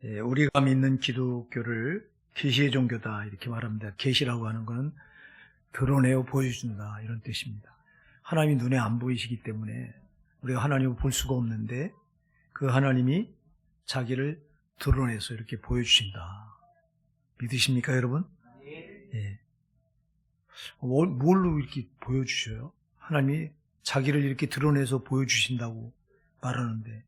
우리가 믿는 기독교를 계시의 종교다 이렇게 말합니다. 계시라고 하는 것은 드러내어 보여준다 이런 뜻입니다. 하나님이 눈에 안 보이시기 때문에 우리가 하나님을 볼 수가 없는데 그 하나님이 자기를 드러내서 이렇게 보여주신다. 믿으십니까 여러분? 예. 뭘로 이렇게 보여주셔요? 하나님이 자기를 이렇게 드러내서 보여주신다고 말하는데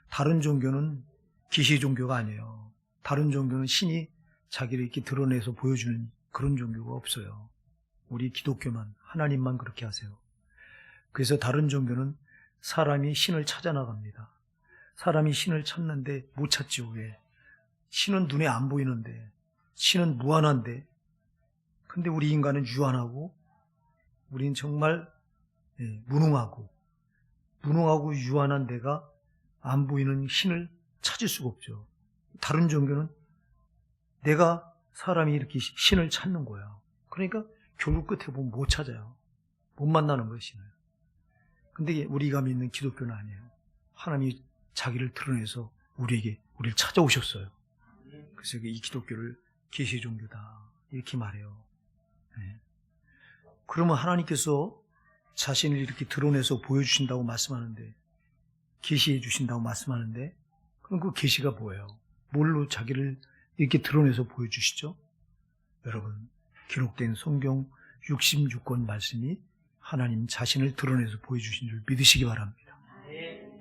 다른 종교는 계시 종교가 아니에요. 다른 종교는 신이 자기를 이렇게 드러내서 보여주는 그런 종교가 없어요. 우리 기독교만, 하나님만 그렇게 하세요. 그래서 다른 종교는 사람이 신을 찾아 나갑니다. 사람이 신을 찾는데 못 찾지요. 왜? 신은 눈에 안 보이는데, 신은 무한한데, 근데 우리 인간은 유한하고, 우리는 정말 무능하고 유한한 데가 안 보이는 신을 찾을 수가 없죠. 다른 종교는 내가 사람이 이렇게 신을 찾는 거야. 그러니까 결국 끝에 보면 못 찾아요. 못 만나는 거예요, 신을. 근데 우리가 믿는 기독교는 아니에요. 하나님이 자기를 드러내서 우리를 찾아오셨어요. 그래서 이 기독교를 계시 종교다 이렇게 말해요. 네. 그러면 하나님께서 자신을 이렇게 드러내서 보여주신다고 말씀하는데, 계시해 주신다고 말씀하는데, 그럼 그 계시가 뭐예요? 뭘로 자기를 이렇게 드러내서 보여주시죠? 여러분, 기록된 성경 66권 말씀이 하나님 자신을 드러내서 보여주신 줄 믿으시기 바랍니다.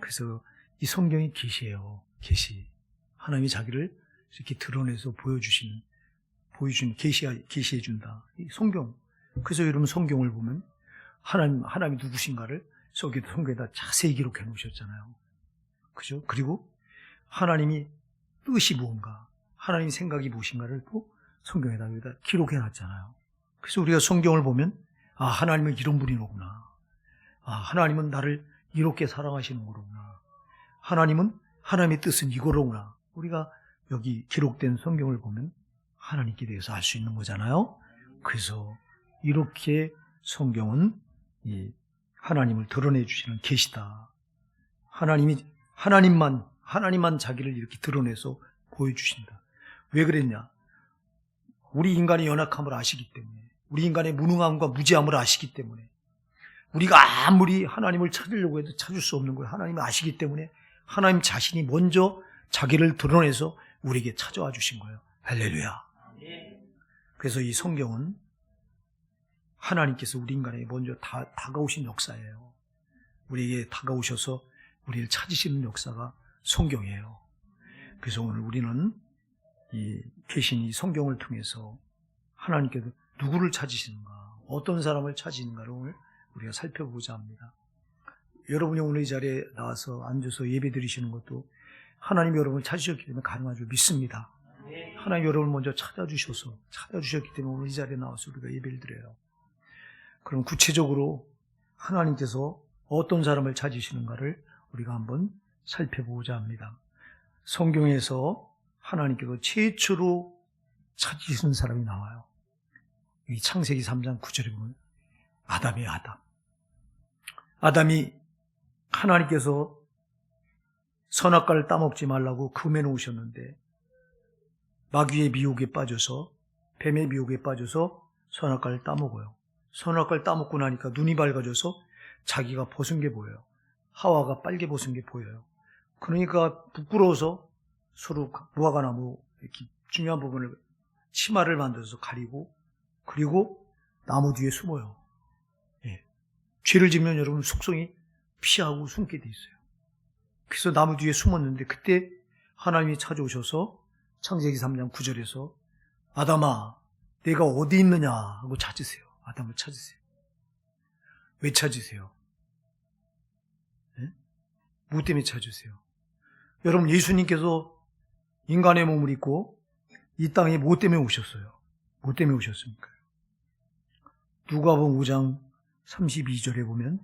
그래서 이 성경이 계시예요. 계시. 하나님이 자기를 이렇게 드러내서 보여주신 계시해 준다. 이 성경. 그래서 여러분 성경을 보면 하나님이 누구신가를 성경에다 자세히 기록해 놓으셨잖아요. 그죠? 그리고 하나님이 뜻이 무언가, 하나님 생각이 무엇인가를 또 성경에다 기록해 놨잖아요. 그래서 우리가 성경을 보면 하나님은 이런 분이로구나. 하나님은 나를 이렇게 사랑하시는 거로구나. 하나님의 뜻은 이거로구나. 우리가 여기 기록된 성경을 보면 하나님께 대해서 알 수 있는 거잖아요. 그래서 이렇게 성경은 이 하나님을 드러내 주시는 계시다. 하나님만 자기를 이렇게 드러내서 보여주신다. 왜 그랬냐? 우리 인간의 연약함을 아시기 때문에, 우리 인간의 무능함과 무지함을 아시기 때문에, 우리가 아무리 하나님을 찾으려고 해도 찾을 수 없는 걸 하나님이 아시기 때문에 하나님 자신이 먼저 자기를 드러내서 우리에게 찾아와 주신 거예요. 할렐루야. 그래서 이 성경은 하나님께서 우리 인간에게 먼저 다가오신 역사예요. 우리에게 다가오셔서 우리를 찾으시는 역사가 성경이에요. 그래서 오늘 우리는 이 계신 이 성경을 통해서 하나님께서 누구를 찾으시는가, 어떤 사람을 찾으시는가를 오늘 우리가 살펴보고자 합니다. 여러분이 오늘 이 자리에 나와서 앉아서 예배 드리시는 것도 하나님이 여러분을 찾으셨기 때문에 가능한 줄 믿습니다. 하나님 여러분을 먼저 찾아주셨기 때문에 오늘 이 자리에 나와서 우리가 예배를 드려요. 그럼 구체적으로 하나님께서 어떤 사람을 찾으시는가를 우리가 한번 살펴보고자 합니다. 성경에서 하나님께서 최초로 찾으시는 사람이 나와요. 이 창세기 3장 9절에 보면 아담이에요. 아담이 하나님께서 선악과를 따먹지 말라고 금해 놓으셨는데 마귀의 미혹에 빠져서, 뱀의 미혹에 빠져서 선악과를 따먹어요. 선악과를 따먹고 나니까 눈이 밝아져서 자기가 벗은 게 보여요. 하와가 빨개 벗은 게 보여요. 그러니까 부끄러워서 서로 무화과나무 이렇게 중요한 부분을 치마를 만들어서 가리고, 그리고 나무 뒤에 숨어요. 죄를 지면 여러분 속성이 피하고 숨게 돼 있어요. 그래서 나무 뒤에 숨었는데 그때 하나님이 찾아오셔서 창세기 3장 9절에서 아담아 내가 어디 있느냐 하고 찾으세요. 아담을 찾으세요. 왜 찾으세요? 뭐 때문에 찾으세요? 여러분 예수님께서 인간의 몸을 입고 이 땅에 뭐 때문에 오셨어요? 뭐 때문에 오셨습니까? 누가복음 5장 32절에 보면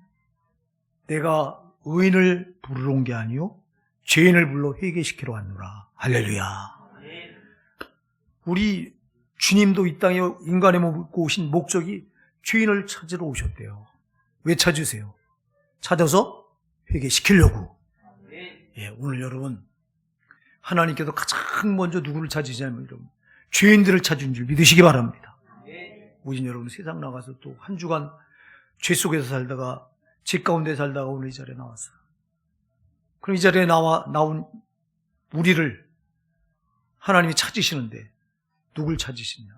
내가 의인을 부르러 온 게 아니요 죄인을 불러 회개시키러 왔노라. 할렐루야. 우리 주님도 이 땅에 인간의 몸을 입고 오신 목적이 죄인을 찾으러 오셨대요. 왜 찾으세요? 찾아서 회개시키려고. 오늘 여러분 하나님께서 가장 먼저 누구를 찾으시냐면 여러분, 죄인들을 찾은 줄 믿으시기 바랍니다. 우리 여러분 세상 나가서 또 한 주간 죄 속에서 살다가 죄 가운데 살다가 오늘 이 자리에 나왔어요. 그럼 이 자리에 나온 우리를 하나님이 찾으시는데 누굴 찾으시냐?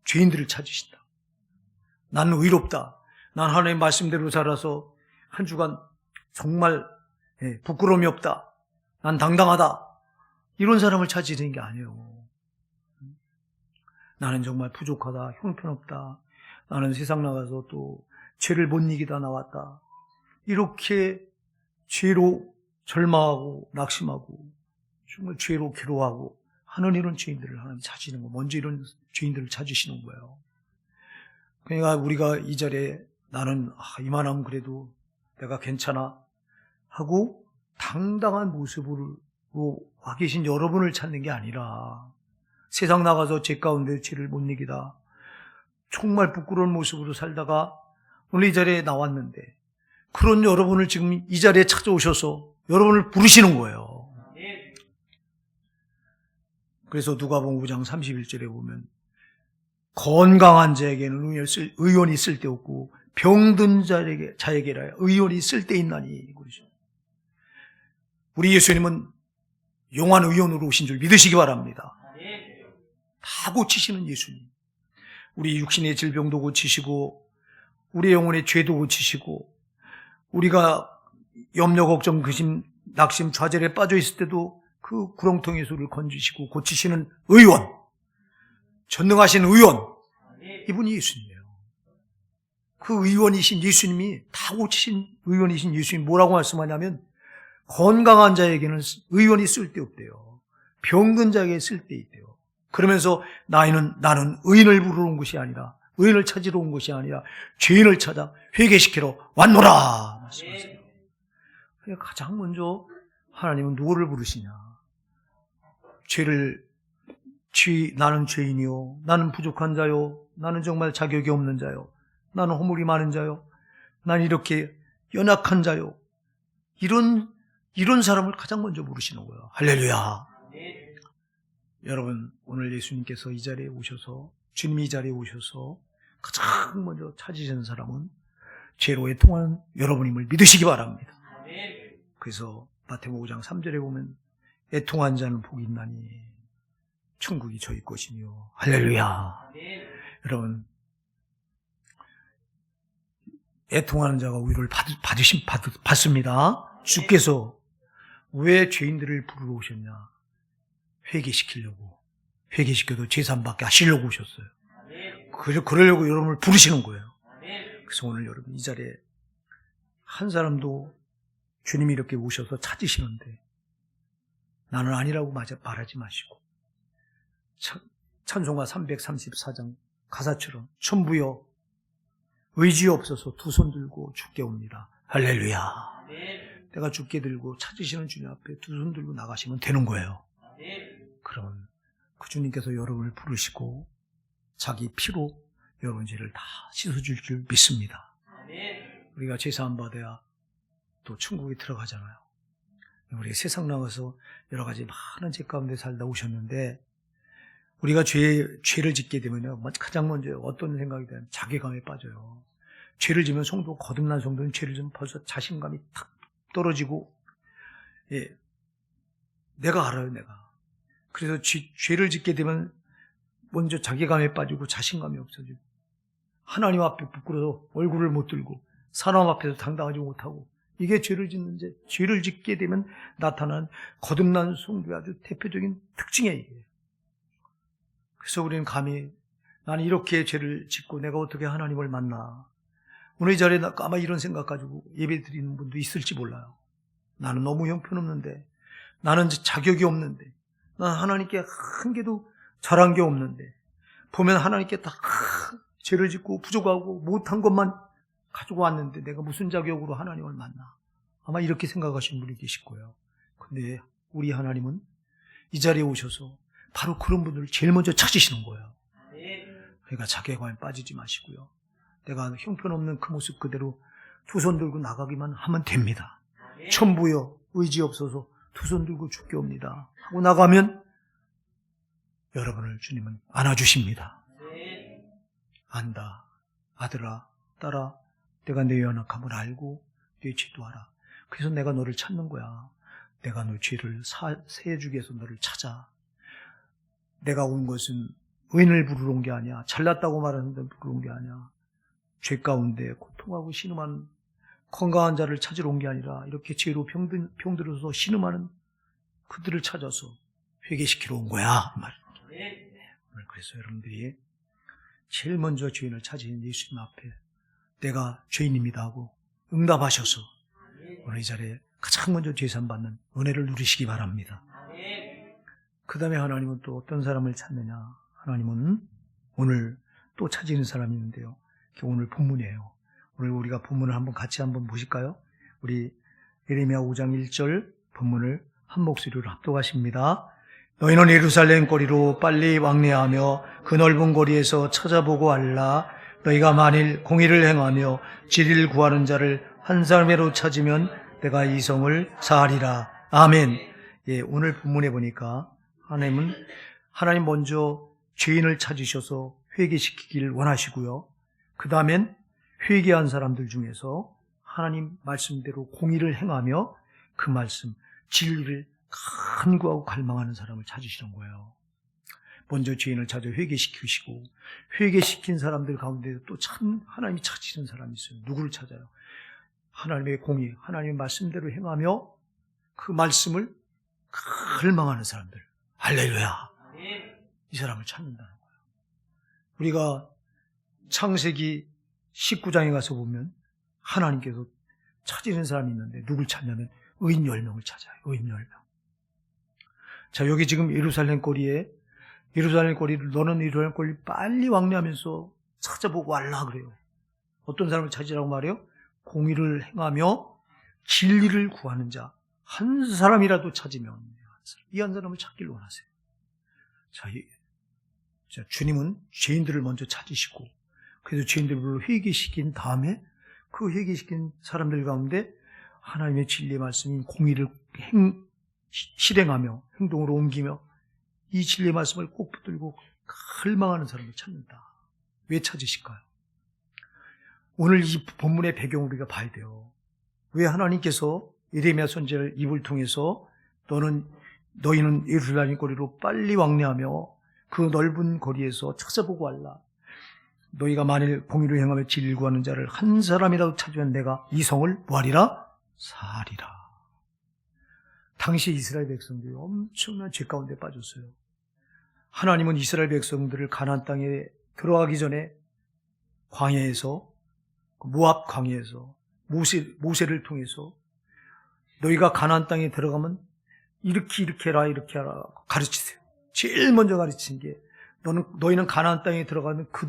죄인들을 찾으신다. 나는 의롭다. 난 하나님 말씀대로 살아서 한 주간 정말 부끄러움이 없다. 난 당당하다. 이런 사람을 찾으시는 게 아니에요. 나는 정말 부족하다. 형편없다. 나는 세상 나가서 또 죄를 못 이기다 나왔다. 이렇게 죄로 절망하고 낙심하고 정말 죄로 괴로워하고 하는 이런 죄인들을 하나님 찾으시는 거예요. 먼저 이런 죄인들을 찾으시는 거예요. 그러니까 우리가 이 자리에 나는 이만하면 그래도 내가 괜찮아 하고 당당한 모습으로 와 계신 여러분을 찾는 게 아니라 세상 나가서 죄 가운데 죄를 못 이기다 정말 부끄러운 모습으로 살다가 오늘 이 자리에 나왔는데 그런 여러분을 지금 이 자리에 찾아오셔서 여러분을 부르시는 거예요. 그래서 누가복음 9장 31절에 보면 건강한 자에게는 의원이 쓸데없고 병든 자에게라 의원이 쓸데있나니 그러죠. 우리 예수님은 용한 의원으로 오신 줄 믿으시기 바랍니다. 다 고치시는 예수님. 우리 육신의 질병도 고치시고 우리 영혼의 죄도 고치시고 우리가 염려, 걱정, 근심, 낙심, 좌절에 빠져 있을 때도 그 구렁텅이 소리를 건지시고 고치시는 의원, 전능하신 의원, 이분이 예수님이에요. 그 의원이신 예수님이 다 고치신 의원이신 예수님이 뭐라고 말씀하냐면 건강한 자에게는 의원이 쓸데없대요. 병든 자에게 쓸데있대요. 그러면서 나는 의인을 부르러 온 것이 아니라 의인을 찾으러 온 것이 아니라 죄인을 찾아 회개시키러 왔노라 말씀하세요. 그러니까 가장 먼저 하나님은 누구를 부르시냐? 나는 죄인이요, 나는 부족한 자요, 나는 정말 자격이 없는 자요, 나는 허물이 많은 자요, 나는 이렇게 연약한 자요. 이런 사람을 가장 먼저 부르시는 거예요. 할렐루야. 여러분, 오늘 예수님께서 이 자리에 오셔서, 주님이 이 자리에 오셔서 가장 먼저 찾으시는 사람은 죄로 애통하는 여러분임을 믿으시기 바랍니다. 그래서 마태복음 5장 3절에 보면 애통한 자는 복이 있나니 천국이 저희 것이며 할렐루야. 여러분, 애통하는 자가 위로를 받습니다. 주께서 왜 죄인들을 부르러 오셨냐? 회개시키려고. 회개시켜도 제사함받게 하시려고 오셨어요. 그러려고 여러분을 부르시는 거예요. 그래서 오늘 여러분 이 자리에 한 사람도 주님이 이렇게 오셔서 찾으시는데 나는 아니라고 말하지 마시고 찬송가 334장 가사처럼 천부여 의지 없어서 두 손 들고 주께 옵니다. 할렐루야. 내가 주께 들고 찾으시는 주님 앞에 두 손 들고 나가시면 되는 거예요. 그러면 그 주님께서 여러분을 부르시고 자기 피로 여러분 죄를 다 씻어줄 줄 믿습니다. 우리가 죄사함 받아야 또 천국에 들어가잖아요. 우리 세상 나가서 여러 가지 많은 죄 가운데 살다 오셨는데 우리가 죄를 짓게 되면요, 가장 먼저 어떤 생각이 되면 자괴감에 빠져요. 죄를 지면 성도, 거듭난 성도는 죄를 지면 벌써 자신감이 탁 떨어지고, 내가 알아요, 내가. 그래서 죄를 짓게 되면 먼저 자괴감에 빠지고 자신감이 없어지고, 하나님 앞에 부끄러워서 얼굴을 못 들고, 사람 앞에서 당당하지 못하고, 이게 죄를 짓게 되면 나타난 거듭난 성도의 아주 대표적인 특징이에요, 이게. 그래서 우리는 감히 나는 이렇게 죄를 짓고 내가 어떻게 하나님을 만나. 오늘 이 자리에 아마 이런 생각 가지고 예배 드리는 분도 있을지 몰라요. 나는 너무 형편없는데, 나는 자격이 없는데, 나는 하나님께 한 개도 잘한 게 없는데, 보면 하나님께 다 죄를 짓고 부족하고 못한 것만 가지고 왔는데 내가 무슨 자격으로 하나님을 만나. 아마 이렇게 생각하시는 분이 계실 거예요. 근데 우리 하나님은 이 자리에 오셔서 바로 그런 분들을 제일 먼저 찾으시는 거예요. 그러니까 자괴감에 빠지지 마시고요. 내가 형편없는 그 모습 그대로 두 손 들고 나가기만 하면 됩니다. 천부여 의지 없어서 두 손 들고 죽게옵니다 하고 나가면 여러분을 주님은 안아주십니다. 안다. 아들아, 딸아, 내가 내 연약함을 알고 내 죄도하라. 그래서 내가 너를 찾는 거야. 내가 너 죄를 사해주기 위해서 너를 찾아. 내가 온 것은 의인을 부르러 온 게 아니야. 잘났다고 말하는 데 부르러 온 게 아니야. 죄 가운데 고통하고 신음하는 건강한 자를 찾으러 온 게 아니라 이렇게 죄로 병들어서 신음하는 그들을 찾아서 회개시키러 온 거야. 오늘 그래서 여러분들이 제일 먼저 죄인을 찾으신 예수님 앞에 내가 죄인입니다 하고 응답하셔서 오늘 이 자리에 가장 먼저 죄산 받는 은혜를 누리시기 바랍니다. 그 다음에 하나님은 또 어떤 사람을 찾느냐. 하나님은 오늘 또 찾으는 사람이 있는데요. 그게 오늘 본문이에요. 오늘 우리가 본문을 같이 한번 보실까요? 우리 예레미야 5장 1절 본문을 한 목소리로 합독하십니다. 너희는 예루살렘 거리로 빨리 왕래하며 그 넓은 거리에서 찾아보고 알라. 너희가 만일 공의를 행하며 진리를 구하는 자를 한 사람으로 찾으면 내가 이 성을 사하리라. 아멘. 예, 오늘 본문에 보니까 하나님 먼저 죄인을 찾으셔서 회개시키길 원하시고요. 그 다음엔 회개한 사람들 중에서 하나님 말씀대로 공의를 행하며 그 말씀, 진리를 간구하고 갈망하는 사람을 찾으시는 거예요. 먼저 죄인을 찾아 회개시키시고 회개시킨 사람들 가운데 또 참 하나님이 찾으시는 사람이 있어요. 누구를 찾아요? 하나님의 공의, 하나님의 말씀대로 행하며 그 말씀을 갈망하는 사람들. 할렐루야. 이 사람을 찾는다는 거예요. 우리가 창세기 19장에 가서 보면 하나님께서 찾으시는 사람이 있는데 누굴 찾냐면 의인 10명을 찾아요. 의인 10명. 자, 여기 지금 예루살렘 거리를 너는 예루살렘 거리를 빨리 왕래하면서 찾아보고 왔라 그래요. 어떤 사람을 찾으라고 말해요? 공의를 행하며 진리를 구하는 자 한 사람이라도 찾으면 이 한 사람을 찾기를 원하세요. 자, 주님은 죄인들을 먼저 찾으시고 그래서 죄인들을 회개시킨 다음에 그 회개시킨 사람들 가운데 하나님의 진리의 말씀인 공의를 실행하며 행동으로 옮기며 이 진리의 말씀을 꼭 붙들고 갈망하는 사람을 찾는다. 왜 찾으실까요? 오늘 이 본문의 배경을 우리가 봐야 돼요. 왜 하나님께서 예레미야 선지자를 입을 통해서 너희는 예루살렘 거리로 빨리 왕래하며 그 넓은 거리에서 찾아보고 알라. 너희가 만일 공의를 행하며 진리를 구하는 자를 한 사람이라도 찾으면 내가 이 성을 뭐하리라? 사하리라. 당시 이스라엘 백성들이 엄청난 죄 가운데 빠졌어요. 하나님은 이스라엘 백성들을 가나안 땅에 들어가기 전에 광야에서 모압 광야에서 모세를 통해서 너희가 가나안 땅에 들어가면 이렇게 해라 가르치세요. 제일 먼저 가르친 게 너희는 가나안 땅에 들어가면 그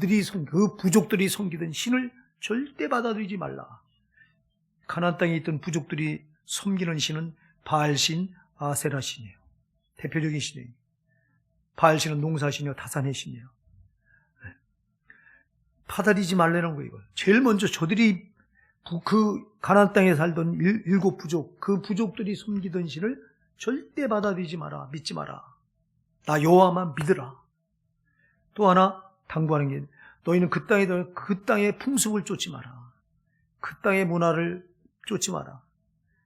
부족들이 섬기던 신을 절대 받아들이지 말라. 가나안 땅에 있던 부족들이 섬기는 신은 바알신, 아세라 신이에요. 대표적인 신이에요. 바알신은 농사신이요 다산의 신이에요. 받아들이지 말라는 거예요. 제일 먼저 저들이 그 가나안 땅에 살던 7 부족, 그 부족들이 섬기던 신을 절대 받아들이지 마라, 믿지 마라. 나 여호와만 믿으라. 또 하나 당부하는 게 너희는 그 땅의 풍습을 쫓지 마라. 그 땅의 문화를 쫓지 마라.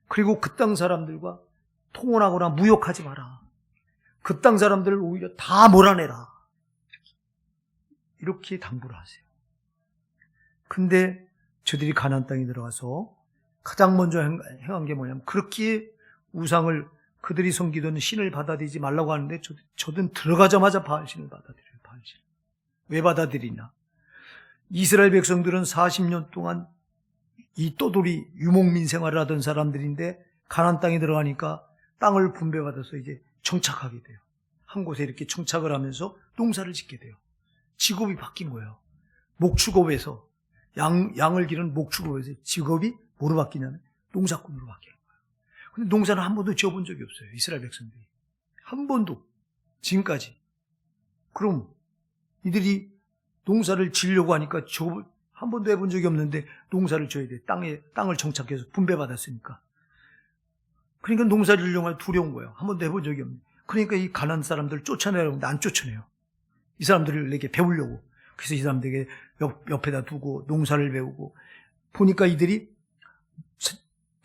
그리고 그 땅 사람들과 통혼하거나 무역하지 마라. 그 땅 사람들을 오히려 다 몰아내라. 이렇게 당부를 하세요. 근데 저들이 가나안 땅에 들어가서 가장 먼저 행한 게 뭐냐면 그렇게 우상을 그들이 섬기던 신을 받아들이지 말라고 하는데 저들은 들어가자마자 바알신을 받아들여요. 바알신. 왜 받아들이냐? 이스라엘 백성들은 40년 동안 이 떠돌이 유목민 생활을 하던 사람들인데 가나안 땅에 들어가니까 땅을 분배받아서 이제 정착하게 돼요. 한 곳에 이렇게 정착을 하면서 농사를 짓게 돼요. 직업이 바뀐 거예요. 목축업에서 양을 기르는 목축업에서 직업이 뭐로 바뀌냐면 농사꾼으로 바뀌는 거예요. 근데 농사는 한 번도 지어본 적이 없어요. 이스라엘 백성들이. 한 번도. 지금까지. 그럼 이들이 농사를 지으려고 하니까 한 번도 해본 적이 없는데 농사를 지어야 돼. 땅을 정착해서 분배받았으니까. 그러니까 농사를 정말 두려운 거예요. 한 번도 해본 적이 없는. 그러니까 이 가난한 사람들 쫓아내라고 하는데 안 쫓아내요. 이 사람들을 내게 배우려고. 그래서 이 사람들에게 옆에다 두고 농사를 배우고 보니까 이들이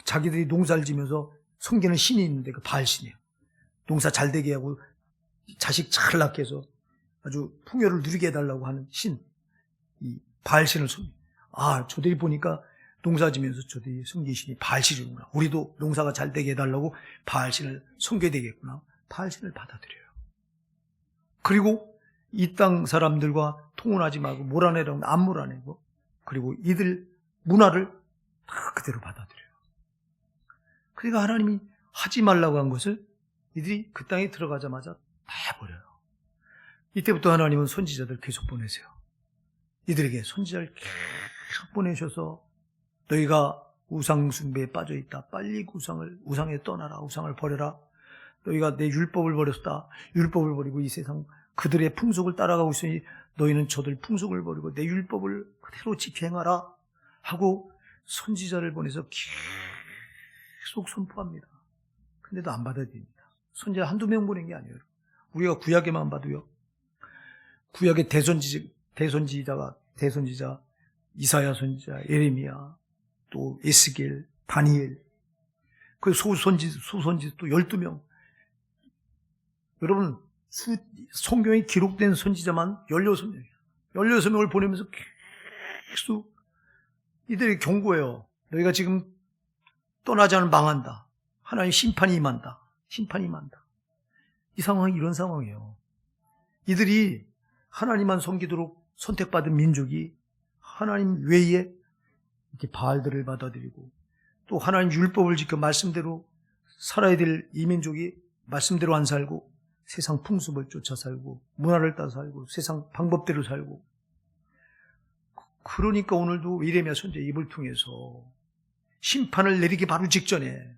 자기들이 농사를 지면서 섬기는 신이 있는데 그 바알신이에요. 농사 잘 되게 하고 자식 잘 낳게 해서 아주 풍요를 누리게 해달라고 하는 신, 이 바알신을 섬겨요. 아, 저들이 보니까 농사 지면서 저들이 섬기는 신이 바알신이구나. 우리도 농사가 잘 되게 해달라고 바알신을 섬겨야 되겠구나. 바알신을 받아들여요. 그리고 이 땅 사람들과 통혼하지 말고 몰아내라고 하면 안 몰아내고, 그리고 이들 문화를 다 그대로 받아들여요. 그러니까 하나님이 하지 말라고 한 것을 이들이 그 땅에 들어가자마자 다 해버려요. 이때부터 하나님은 선지자들 계속 보내세요. 이들에게 선지자를 계속 보내셔서 너희가 우상 숭배에 빠져 있다. 빨리 우상에 떠나라. 우상을 버려라. 너희가 내 율법을 버렸다. 율법을 버리고 이 세상 그들의 풍속을 따라가고 있으니 너희는 저들 풍속을 버리고 내 율법을 그대로 지켜 행하라 하고 선지자를 보내서 계속 선포합니다. 근데도 안 받아들입니다. 선지자 한두 명 보낸 게 아니에요. 우리가 구약에만 봐도요. 구약의 대선지자 이사야 선지자, 예레미야, 또 에스겔, 다니엘, 그 소선지 또 12명. 여러분, 성경에 기록된 선지자만 16명이에요. 16명을 보내면서 계속 이들이 경고해요. 너희가 지금 떠나지 않으면 망한다. 하나님 심판이 임한다. 심판이 임한다. 이 상황이 이런 상황이에요. 이들이 하나님만 섬기도록 선택받은 민족이 하나님 외에 이렇게 바알들을 받아들이고 또 하나님 율법을 지켜 말씀대로 살아야 될 이 민족이 말씀대로 안 살고 세상 풍습을 쫓아 살고 문화를 따라 살고 세상 방법대로 살고 그러니까 오늘도 예레미야 선지자 입을 통해서 심판을 내리기 바로 직전에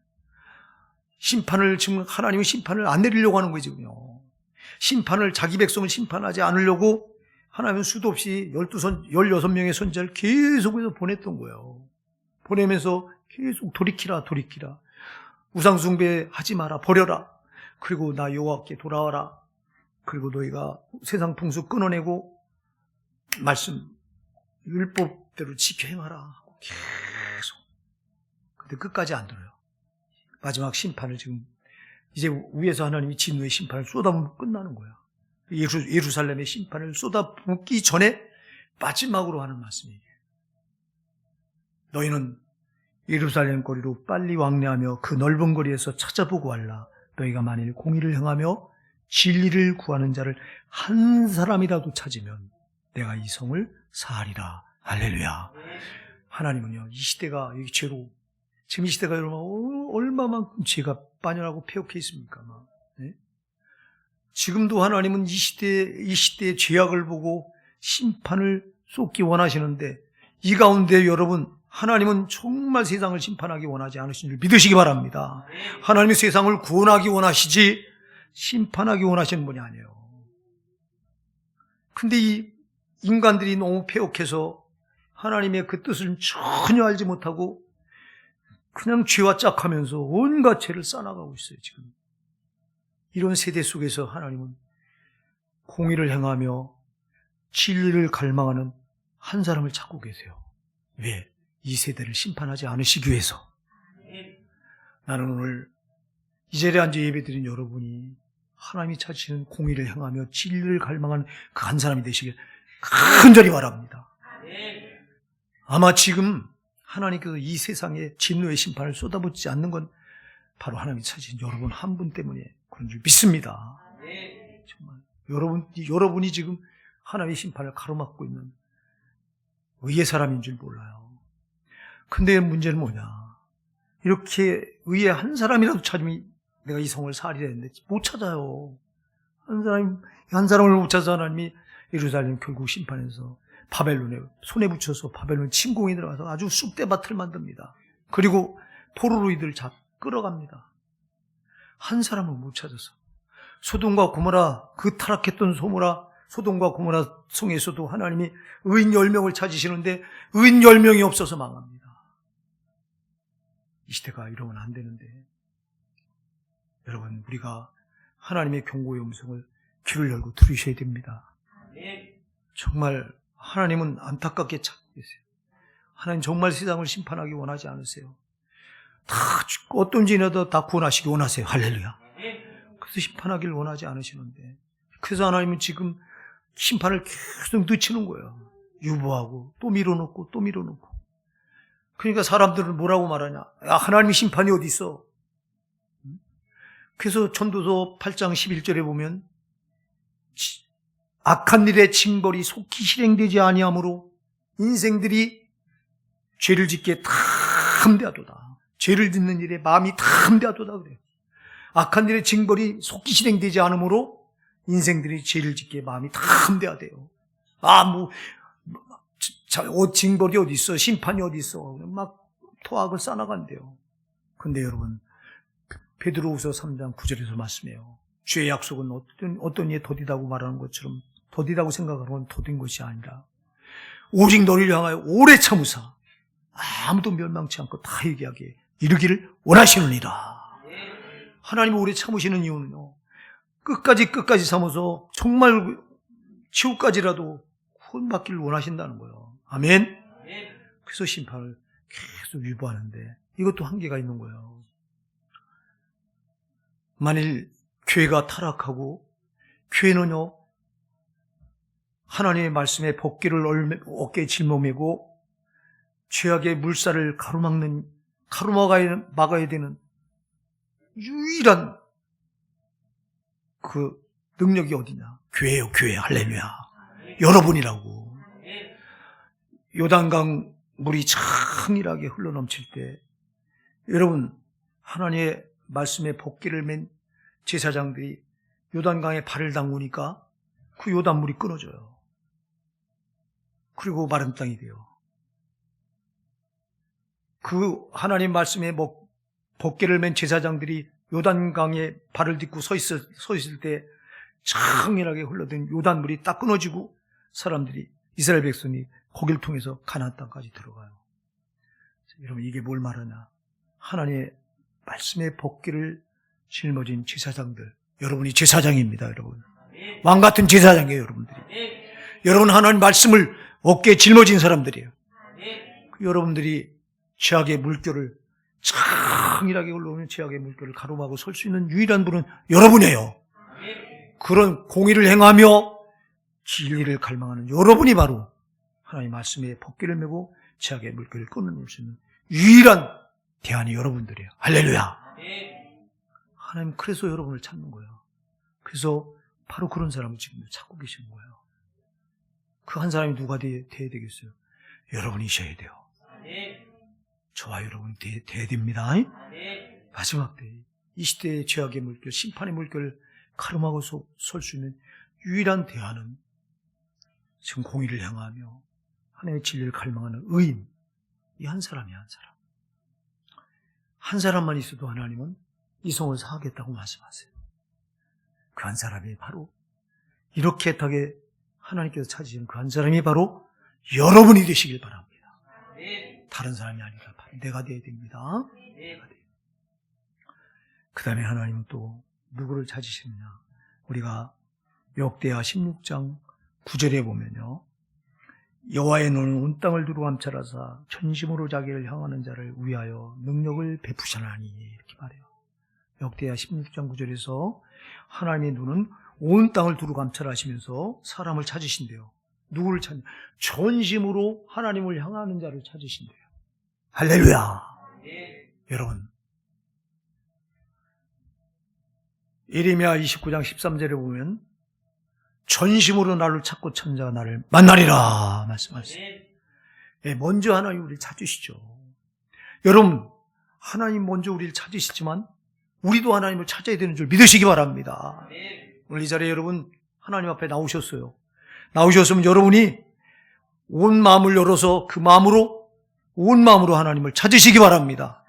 지금 하나님은 심판을 안 내리려고 하는 거예요, 지금요. 심판을, 자기 백성을 심판하지 않으려고 하나님은 수도 없이 16명의 선지자를 계속해서 보냈던 거예요. 보내면서 계속 돌이키라. 우상숭배 하지 마라. 버려라. 그리고 나 여호와께 돌아와라. 그리고 너희가 세상 풍습 끊어내고 말씀, 율법대로 지켜 행하라. 계속. 근데 끝까지 안 들어요. 마지막 심판을 지금 이제 위에서 하나님이 진노의 심판을 쏟아부으면 끝나는 거야. 예루살렘의 심판을 쏟아붓기 전에 마지막으로 하는 말씀이에요. 너희는 예루살렘 거리로 빨리 왕래하며 그 넓은 거리에서 찾아보고 할라. 너희가 만일 공의를 행하며 진리를 구하는 자를 한 사람이라도 찾으면 내가 이 성을 사하리라. 할렐루야. 하나님은요, 이 시대가 죄로, 지금 이 시대가 여러분 얼마만큼 죄가 만연하고 폐역해 있습니까? 네? 지금도 하나님은 이 시대의 죄악을 보고 심판을 쏟기 원하시는데 이 가운데 여러분 하나님은 정말 세상을 심판하기 원하지 않으신 줄 믿으시기 바랍니다. 하나님이 세상을 구원하기 원하시지 심판하기 원하시는 분이 아니에요. 근데 이 인간들이 너무 폐역해서 하나님의 그 뜻을 전혀 알지 못하고 그냥 죄와 짝하면서 온갖 죄를 쌓아나가고 있어요, 지금. 이런 세대 속에서 하나님은 공의를 행하며 진리를 갈망하는 한 사람을 찾고 계세요. 왜? 이 세대를 심판하지 않으시기 위해서. 나는 오늘 이 자리에 앉아 예배드린 여러분이 하나님이 찾으시는 공의를 행하며 진리를 갈망하는 그 한 사람이 되시길 간절히 바랍니다. 아마 지금 하나님께서 이 세상에 진노의 심판을 쏟아붓지 않는 건 바로 하나님이 찾으신 여러분 한 분 때문에 그런 줄 믿습니다. 정말 여러분이 지금 하나님의 심판을 가로막고 있는 의의 사람인 줄 몰라요. 근데 문제는 뭐냐? 이렇게 의의 한 사람이라도 찾으면 내가 이 성을 사리라 했는데 못 찾아요. 한 사람을 못 찾아서 하나님이 예루살렘 결국 심판해서 바벨론에 손에 붙여서 바벨론 침공에 들어가서 아주 쑥대밭을 만듭니다. 그리고 포로로 이들 끌어갑니다. 한 사람을 못 찾아서. 소돔과 고모라, 그 타락했던 소돔과 고모라 성에서도 하나님이 의인 10명을 찾으시는데 의인 10명이 없어서 망합니다. 이 시대가 이러면 안 되는데 여러분, 우리가 하나님의 경고의 음성을 귀를 열고 들으셔야 됩니다. 정말 하나님은 안타깝게 찾고 계세요. 하나님 정말 세상을 심판하기 원하지 않으세요. 다 어떤 죄인이라도 다 구원하시기 원하세요. 할렐루야. 그래서 심판하기를 원하지 않으시는데, 그래서 하나님은 지금 심판을 계속 늦추는 거예요. 유보하고 또 밀어놓고 또 밀어놓고. 그러니까 사람들은 뭐라고 말하냐? 야, 하나님의 심판이 어디 있어? 그래서 전도서 8장 11절에 보면 악한 일의 징벌이 속히 실행되지 아니하므로 인생들이 죄를 짓기에 탐대하도다. 죄를 짓는 일에 마음이 탐대하도다 그래요. 악한 일의 징벌이 속히 실행되지 않으므로 인생들이 죄를 짓기에 마음이 탐대하대요. 징벌이 어디 있어? 심판이 어디 있어? 막 토악을 쌓아나간대요. 근데 여러분, 베드로후서 3장 9절에서 말씀해요. 주의 약속은 어떤 이에 더디다고 말하는 것처럼 더디다고 생각하는 더딘 것이 아니라 오직 너를 향하여 오래 참으사 아무도 멸망치 않고 다 얘기하게 이르기를 원하시느니라. 하나님이 오래 참으시는 이유는요, 끝까지 참아서 정말 지옥까지라도 구원받기를 원하신다는 거예요. 아멘. 그래서 심판을 계속 유보하는데 이것도 한계가 있는 거예요. 만일 교회가 타락하고 교회는요, 하나님의 말씀에 법궤를 어깨에 짊어매고 죄악의 물살을 가로막아야 되는 유일한 그 능력이 어디냐? 교회요, 교회. 할렐루야. 여러분이라고. 요단강 물이 창일하게 흘러넘칠 때 여러분, 하나님의 말씀에 법궤를 맨 제사장들이 요단강에 발을 담그니까 그 요단물이 끊어져요. 그리고 마른 땅이 돼요. 그 하나님 말씀에 법궤를 맨 제사장들이 요단강에 발을 딛고 서 있을 때 창일하게 흘러든 요단물이 딱 끊어지고 사람들이, 이스라엘 백성이 거기를 통해서 가나안 땅까지 들어가요. 여러분, 이게 뭘 말하냐? 하나님의 말씀의 법궤를 짊어진 제사장들, 여러분이 제사장입니다. 여러분, 왕 같은 제사장이에요. 여러분들이. 여러분, 하나님 말씀을 어깨에 짊어진 사람들이에요. 여러분들이 죄악의 물결을, 창일하게 흘러오는 죄악의 물결을 가로막고 설 수 있는 유일한 분은 여러분이에요. 그런 공의를 행하며 진리를 갈망하는 여러분이 바로 하나님 말씀에 법궤를 메고 죄악의 물결을 끊어낼 수 있는 유일한 대안이 여러분들이에요. 할렐루야. 하나님 그래서 여러분을 찾는 거예요. 그래서 바로 그런 사람을 지금 찾고 계시는 거예요. 그 한 사람이 누가 돼야 되겠어요? 여러분이셔야 돼요. 저와 여러분이 돼야 됩니다. 마지막 때 이 시대의 죄악의 물결, 심판의 물결을 가름하고 설 수 있는 유일한 대안은 지금 공의를 향하며 하나님의 진리를 갈망하는 의인, 이 한 사람이야. 한 사람. 한 사람만 있어도 하나님은 이 성을 사하겠다고 말씀하세요. 그 한 사람이 바로 이렇게 애타게 하나님께서 찾으시는 그 한 사람이 바로 여러분이 되시길 바랍니다. 다른 사람이 아니라 바로 내가 되어야 됩니다. 내가 돼요. 그 다음에 하나님은 또 누구를 찾으시느냐? 우리가 역대하 16장 9절에 보면요, 여호와의 너는 온 땅을 두루 감찰하사 전심으로 자기를 향하는 자를 위하여 능력을 베푸시나니, 이렇게 말해요. 역대하 16장 9절에서 하나님의 눈은 온 땅을 두루 감찰하시면서 사람을 찾으신대요. 누구를 찾냐? 전심으로 하나님을 향하는 자를 찾으신대요. 할렐루야. 여러분, 예레미야 29장 13절에 보면 전심으로 나를 찾고 찾는 자가 나를 만나리라 말씀하세요. 먼저 하나님 우리를 찾으시죠. 여러분, 하나님 먼저 우리를 찾으시지만 우리도 하나님을 찾아야 되는 줄 믿으시기 바랍니다. 오늘 이 자리에 여러분 하나님 앞에 나오셨어요. 나오셨으면 여러분이 온 마음을 열어서 그 마음으로, 온 마음으로 하나님을 찾으시기 바랍니다.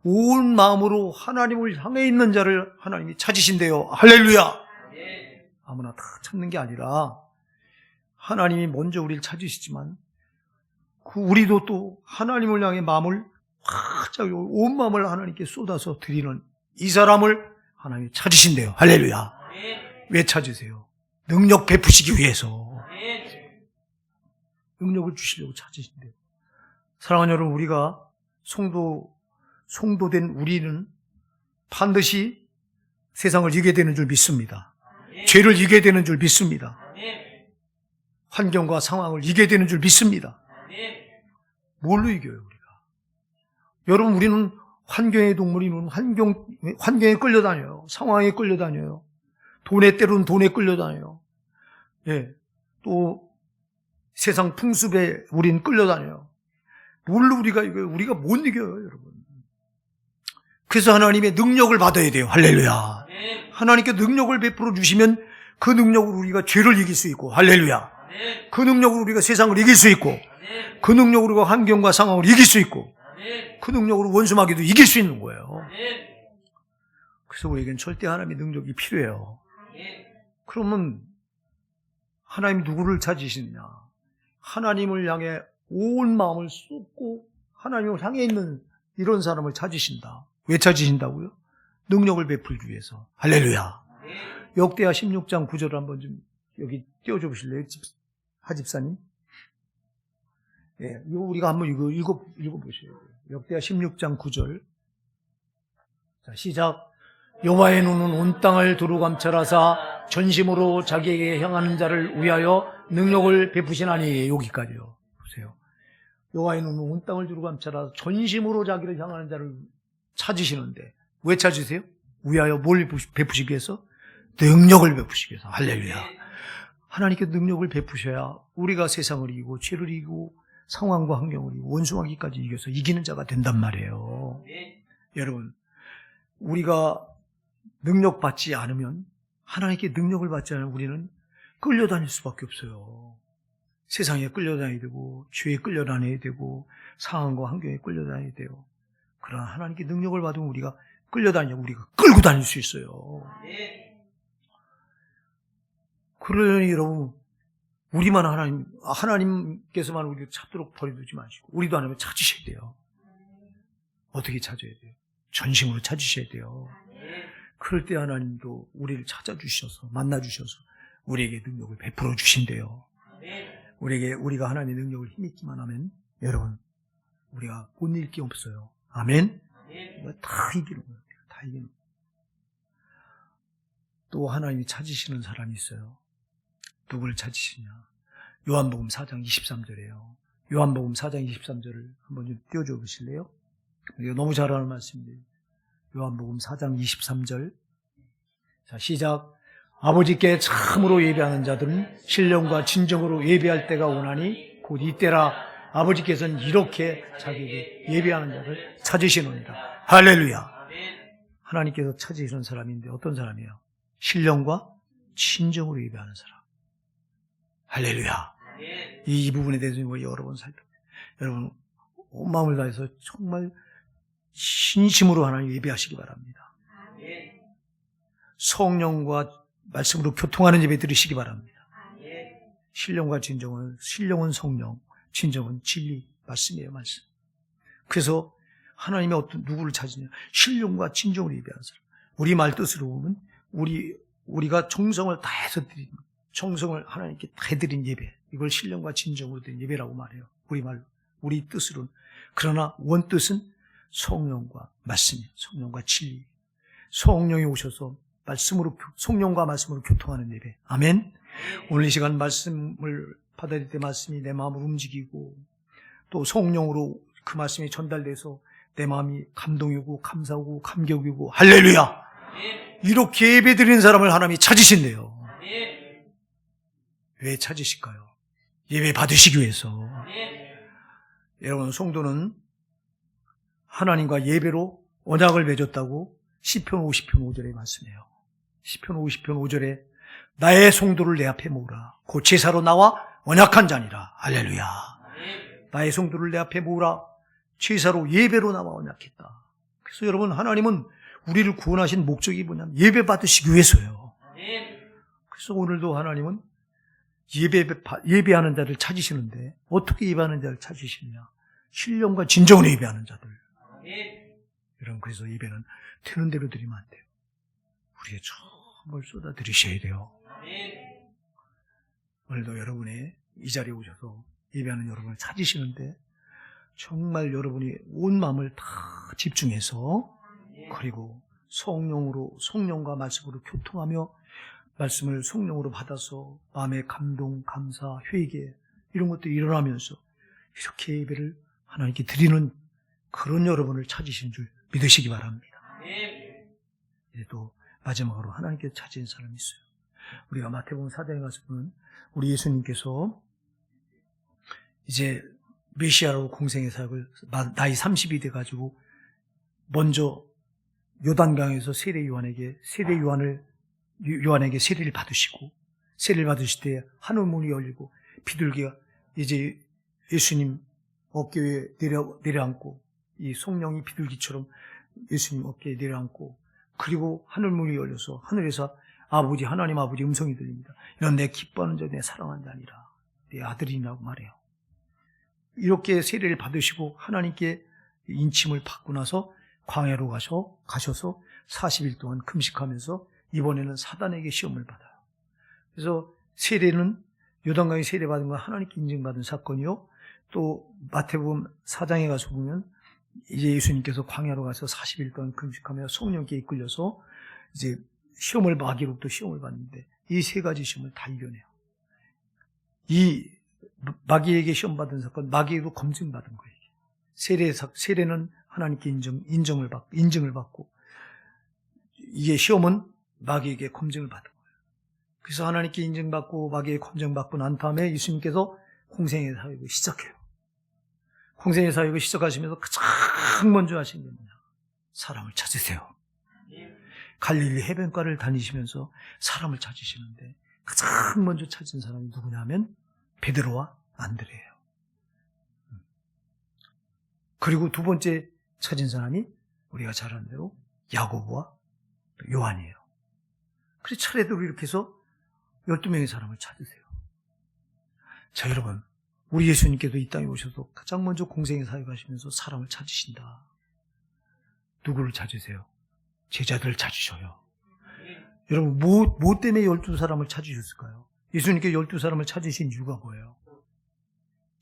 온 마음으로 하나님을 향해 있는 자를 하나님이 찾으신대요. 할렐루야. 아무나 다 찾는 게 아니라 하나님이 먼저 우리를 찾으시지만 우리도 또 하나님을 향해 마음을 활짝 온 마음을 하나님께 쏟아서 드리는 이 사람을 하나님이 찾으신대요. 할렐루야. 왜 찾으세요? 능력 베푸시기 위해서. 능력을 주시려고 찾으신대요. 사랑하는 여러분, 우리가 성도된 우리는 반드시 세상을 이기게 되는 줄 믿습니다. 죄를 이기게 되는 줄 믿습니다. 환경과 상황을 이기게 되는 줄 믿습니다. 뭘로 이겨요, 우리가? 여러분, 우리는 환경의 동물이는 환경에 끌려다녀요. 상황에 끌려다녀요. 때로는 돈에 끌려다녀요. 예. 또 세상 풍습에 우린 끌려다녀요. 뭘로 우리가 이겨요? 우리가 못 이겨요, 여러분. 그래서 하나님의 능력을 받아야 돼요. 할렐루야. 하나님께 능력을 베풀어 주시면 그 능력으로 우리가 죄를 이길 수 있고, 할렐루야. 그 능력으로 우리가 세상을 이길 수 있고, 그 능력으로 우리가 환경과 상황을 이길 수 있고, 그 능력으로 원수마귀도 이길 수 있는 거예요. 그래서 우리에겐 절대 하나님의 능력이 필요해요. 그러면 하나님 누구를 찾으시느냐? 하나님을 향해 온 마음을 쏟고 하나님을 향해 있는 이런 사람을 찾으신다. 왜 찾으신다고요? 능력을 베풀기 위해서. 할렐루야. 역대하 16장 9절을 한번 좀 여기 띄워줘 보실래요? 하집사님. 예, 이거 우리가 한번 읽어보셔야 돼요. 역대하 16장 9절. 자, 시작. 여호와의 눈은 온 땅을 두루 감찰하사 전심으로 자기에게 향하는 자를 위하여 능력을 베푸시나니. 여기까지요. 보세요. 여호와의 눈은 온 땅을 두루 감찰하사 전심으로 자기를 향하는 자를 찾으시는데 왜 찾으세요? 위하여 뭘 베푸시기 위해서? 능력을 베푸시기 위해서. 할렐루야. 하나님께 능력을 베푸셔야 우리가 세상을 이기고 죄를 이기고 상황과 환경을 이기고 원수마귀까지 이겨서 이기는 자가 된단 말이에요. 여러분, 우리가 능력 받지 않으면, 하나님께 능력을 받지 않으면 우리는 끌려다닐 수밖에 없어요. 세상에 끌려다녀야 되고 죄에 끌려다녀야 되고 상황과 환경에 끌려다녀야 돼요. 그러나 하나님께 능력을 받으면 우리가 우리가 끌고 다닐 수 있어요. 그러니 여러분, 우리만 하나님께서만 우리를 찾도록 버려두지 마시고 우리도 하나님을 찾으셔야 돼요. 어떻게 찾아야 돼요? 전심으로 찾으셔야 돼요. 그럴 때 하나님도 우리를 찾아주셔서 만나주셔서 우리에게 능력을 베풀어 주신대요. 우리가 하나님의 능력을 힘입기만 하면 여러분, 우리가 못 이길 게 없어요. 아멘. 다 이기는 거예요. 다 이기는 거예요. 또 하나님이 찾으시는 사람이 있어요. 누구를 찾으시냐? 요한복음 4장 23절이에요. 요한복음 4장 23절을 한번 좀 띄워줘 보실래요? 이거 너무 잘하는 말씀이에요. 요한복음 4장 23절. 자, 시작. 아버지께 참으로 예배하는 자들은 신령과 진정으로 예배할 때가 오나니 곧 이때라. 아버지께서는 이렇게 자기에게 예배하는 자를 찾으시느니라. 할렐루야. 하나님께서 찾으시는 사람인데 어떤 사람이에요? 신령과 진정으로 예배하는 사람. 할렐루야. 이 부분에 대해서 여러 번 여러분, 온 마음을 다해서 정말 진심으로 하나님 예배하시기 바랍니다. 성령과 말씀으로 교통하는 예배 드리시기 바랍니다. 신령과 진정은, 신령은 성령, 진정은 진리, 말씀이에요, 말씀. 그래서 하나님의 누구를 찾으냐? 신령과 진정으로 예배하는 사람. 우리 말 뜻으로 보면 우리가 정성을 다해서 드리는, 정성을 하나님께 다해드린 예배, 이걸 신령과 진정으로 드린 예배라고 말해요. 우리 말로, 우리 뜻으로는. 그러나 원뜻은 성령과 말씀이에요. 성령과 진리. 성령이 오셔서 성령과 말씀으로 교통하는 예배. 아멘. 오늘 이 시간 말씀을 받아들일 때 말씀이 내 마음을 움직이고 또 성령으로 그 말씀이 전달돼서 내 마음이 감동이고 감사하고 감격이고 할렐루야. 이렇게 예배드리는 사람을 하나님이 찾으신대요. 왜 찾으실까요? 예배 받으시기 위해서. 여러분, 성도는 하나님과 예배로 언약을 맺었다고 시편 50편 5절에 말씀해요. 시편 50편 5절에 나의 성도를 내 앞에 모으라. 곧 제사로 나와 언약한 자니라. 할렐루야. 나의 성도를 내 앞에 모으라. 제사로 예배로 나와 언약했다. 그래서 여러분, 하나님은 우리를 구원하신 목적이 뭐냐면 예배 받으시기 위해서요. 그래서 오늘도 하나님은 예배하는 자를 찾으시는데 어떻게 예배하는 자를 찾으시느냐? 신령과 진정으로 예배하는 자들. 여러분, 그래서 예배는 되는 대로 드리면 안 돼요. 우리의 정말 쏟아드리셔야 돼요. 오늘도 여러분이 이 자리에 오셔서 예배하는 여러분을 찾으시는데 정말 여러분이 온 마음을 다 집중해서, 그리고 성령과 말씀으로 교통하며 말씀을 성령으로 받아서 마음의 감동, 감사, 회개 이런 것들이 일어나면서 이렇게 예배를 하나님께 드리는 그런 여러분을 찾으신 줄 믿으시기 바랍니다. 이제 또 마지막으로 하나님께 찾은 사람이 있어요. 우리가 마태복음 4장에 가서 보면 우리 예수님께서 이제 메시아로 공생의 사역을 나이 30이 돼가지고 먼저 요단강에서 요한에게 세례를 받으시고, 세례를 받으실 때 하늘 문이 열리고 비둘기가 이제 예수님 어깨에 내려앉고, 이 성령이 비둘기처럼 예수님 어깨에 내려앉고, 그리고 하늘 문이 열려서 하늘에서 하나님 아버지 음성이 들립니다. 이런 내 기뻐하는 자, 내 사랑하는 자니라, 내 아들이라고 말해요. 이렇게 세례를 받으시고 하나님께 인침을 받고 나서 광야로 가셔서 40일 동안 금식하면서 이번에는 사단에게 시험을 받아요. 그래서 세례는 요단강에 세례받은 건 하나님께 인증받은 사건이요. 또 마태복음 4장에 가서 보면 이제 예수님께서 광야로 가서 40일 동안 금식하며 성령께 이끌려서 이제 마귀로부터 시험을 받는데 이 세 가지 시험을 다 이겨내요. 이 마귀에게 시험받은 사건, 마귀에도 검증받은 거예요. 세례는 하나님께 인증을 받고, 이게 시험은 마귀에게 검증을 받은 거예요. 그래서 하나님께 인증받고 마귀에게 검증받고 난 다음에 예수님께서 공생의 사역을 시작해요. 공생의 사역을 시작하시면서 가장 먼저 하신 게 뭐냐? 사람을 찾으세요. 갈릴리 해변가를 다니시면서 사람을 찾으시는데 가장 먼저 찾은 사람이 누구냐면 베드로와 안드레예요. 그리고 두 번째 찾은 사람이 우리가 잘 아는 대로 야고보와 요한이에요. 그래서 차례대로 이렇게 해서 12명의 사람을 찾으세요. 자, 여러분, 우리 예수님께도 이 땅에 오셔서 가장 먼저 공생의 사역하시면서 사람을 찾으신다. 누구를 찾으세요? 제자들을 찾으셔요. 여러분, 뭐 때문에 12사람을 찾으셨을까요? 예수님께 12사람을 찾으신 이유가 뭐예요?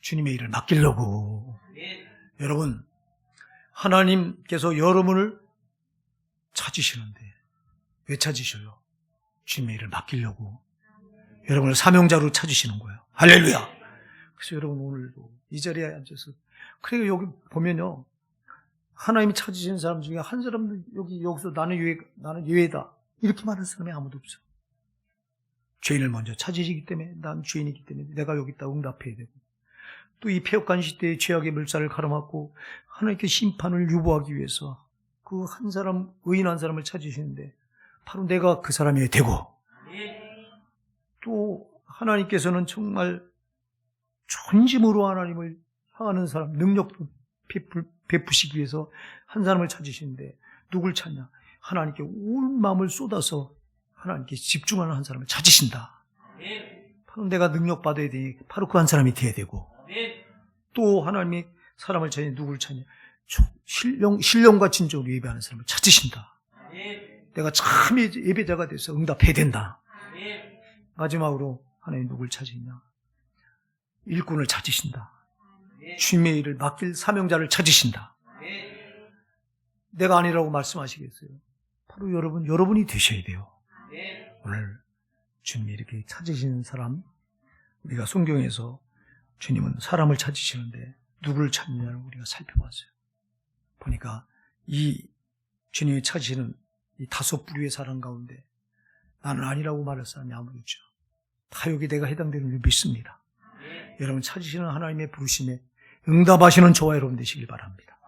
주님의 일을 맡기려고. 여러분, 하나님께서 여러분을 찾으시는데 왜 찾으셔요? 주님의 일을 맡기려고. 여러분을 사명자로 찾으시는 거예요. 할렐루야. 그래서 여러분 오늘도 이 자리에 앉아서, 그리고 여기 보면요, 하나님이 찾으시는 사람 중에 한 사람도 여기서 나는 예외다 이렇게 말하는 사람이 아무도 없어요. 죄인을 먼저 찾으시기 때문에, 난 죄인이기 때문에 내가 여기 있다 응답해야 되고, 또 이 폐역한 시대에 죄악의 물살을 가로막고 하나님께 심판을 유보하기 위해서 그 한 사람, 의인 한 사람을 찾으시는데 바로 내가 그 사람이 되고, 또 하나님께서는 정말 존짐으로 하나님을 향하는 사람, 능력도 베푸시기 위해서 한 사람을 찾으시는데 누굴 찾냐? 하나님께 온 마음을 쏟아서 하나님께 집중하는 한 사람을 찾으신다. 바로 내가 능력 받아야 되니 바로 그 한 사람이 돼야 되고, 또 하나님이 사람을 찾니 누굴 찾냐? 신령과 진정으로 예배하는 사람을 찾으신다. 내가 참 예배자가 돼서 응답해야 된다. 마지막으로 하나님 누굴 찾으냐? 일꾼을 찾으신다. 주님의 일을 맡길 사명자를 찾으신다. 내가 아니라고 말씀하시겠어요? 바로 여러분이 되셔야 돼요. 오늘 주님이 이렇게 찾으시는 사람, 우리가 성경에서 주님은 사람을 찾으시는데 누구를 찾느냐를 우리가 살펴봤어요. 보니까 이 주님이 찾으시는 이 5 부류의 사람 가운데 나는 아니라고 말할 사람이 아무도 없죠. 다 여기 내가 해당되는 줄 믿습니다. 여러분 찾으시는 하나님의 부르심에 응답하시는 저와 여러분 되시길 바랍니다.